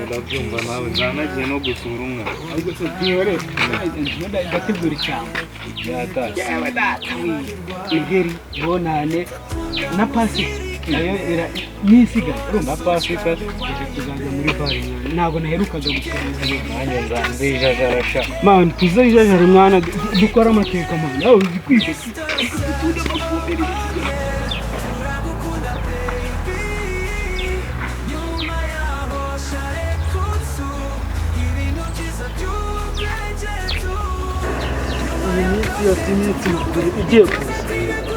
ndabyumva nawe nzanagiye no gusura umwe ariko se twihore ndategura icyamba yatashye yewe data ingeri bonane na pasi nayo era nisiga urumva pasika tuzajya muri bare ntabwo naherukaga gusura nanjye nzijajarasha man tuzajajara mwana dukora amateka man nawe uzi kwiga yose iminsi igiye kuza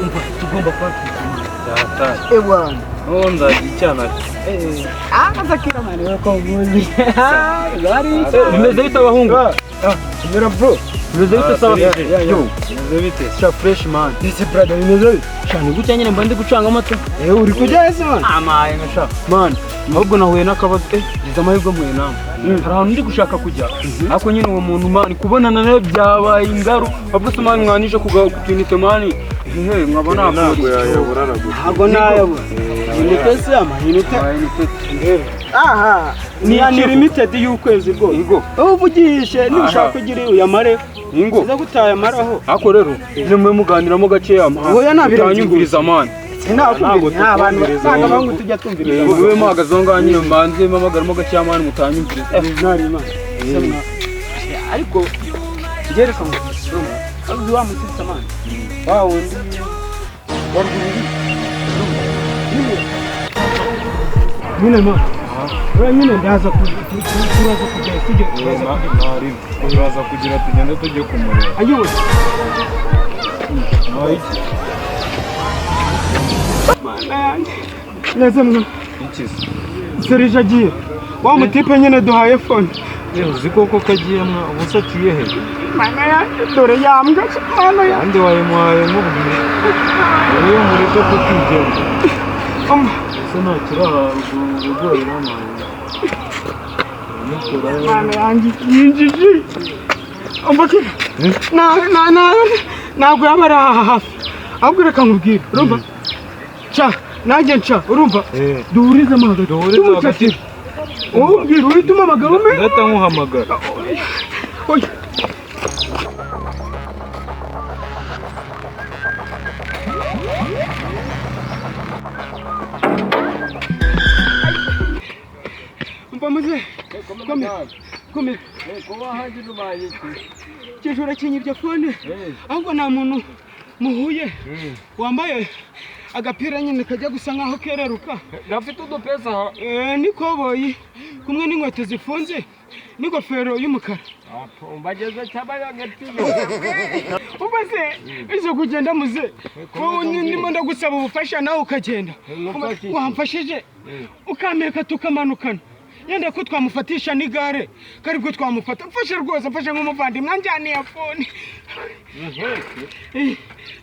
umva tugomba kuba twituma yatashye bwana n'uwo nzajya icyana akazakira mani wako muzi gari bimeze bite abahungu kimera bro bimeze bite sawa yo bimeze bite sha fresh man ese brother bimeze bite cyane gutya nyine mba ndi gucanga amata uri kujya ese man amaye nasha man ahubwo nahuye n'akabazo gize amahirwe mpuye namwe hari ahantu ndi gushaka kujya ariko nyine uwo muntu man kubonana nawe byabaye ingaru ahubwo se man mwanije kutunite man mwabona ntabwo yayabura ntabwo nayabura inite se inite aha ni unlimited y'ukwezi bwo ingo uvugishe nushaka kugira uyamare ingo uza gutaya maraho ako rero nimwe muganiramo gake oya nabiranyumviriza man ntabwo abantu tujya tumviriza wowe muhagaze ngo nyine mbanze mamagaramo gake man mutanyumviriza ntari man ariko ngereka mu azi wa musitsa man wawo ndi waruguru nyine man nyine ndaza kuraza kujya tujye turaza kugira tugende tujye kumureba ayiwe mana yanjye neze mwe ikisi serge agiye wa mutipe nyine duhaye phone uzi koko kagiye mwa ubusa tuye he mana yanjye dore yambwa mana yanjye andi wayimuhaye nk'ubwire uyu mureke kukigenda se nta kiraha ugoye n'amazi mana yanjye yinjiji ambakira ntabwo yaba ari aha hafi ahubwo reka nkubwire urumva ca nanjye nca urumva duhurizemo hagati wowe ubwira uhitamo amagabo me ndahita nkuhamagara umva muze komera kijura kinyibye fone ahubwo nta muntu muhuye wambaye agapira nyine kajya gusa nkaho kereruka gafite udupesa n'ikoboyi kumwe n'inkweto zifunze n'ingofero y'umukara mbageze cyabaye agatiyo uba se izo kugenda muze ndimo ndagusaba ubufasha nawe ukagenda wamfashije ukampeka tukamanukana yenda ko twamufatisha n'igare kari bwo twamufata mfashe rwose mfashe nk'umuvandimwe anjyaniye fone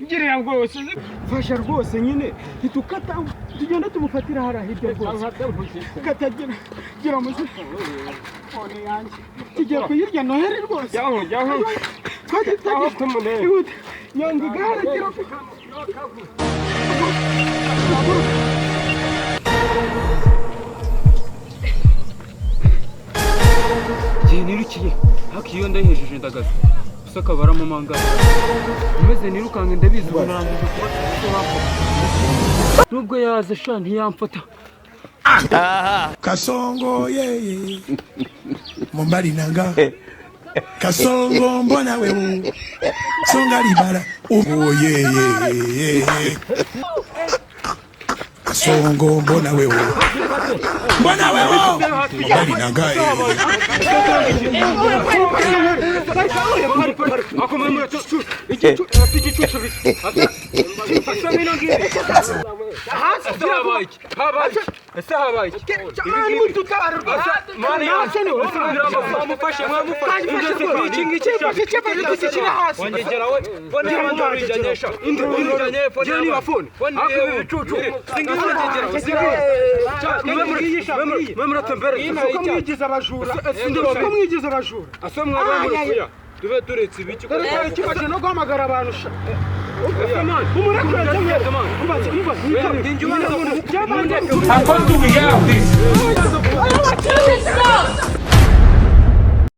ngirira rwose mfashe rwose nyine ntitukata tugenda tumufatira hariya hirya rwose katagira gira muze fone yanjye tugiye kuyirya noheri rwose jyaho twagiye nyonga igare gira nirukiye hakiyo ndayihejeje ndagaza gusa kabaramo manga umeze nirukange ndabizi ngo narangije kuba nubwo yaza sha ntiyamfata kasongo yeye mumbali nanga kasongo mbona wewe songa libala oh yeye kasongo mbona wewe mumbali nanga tube turetse ibiki ko kibaje no guhamagara abantu How far do we have this?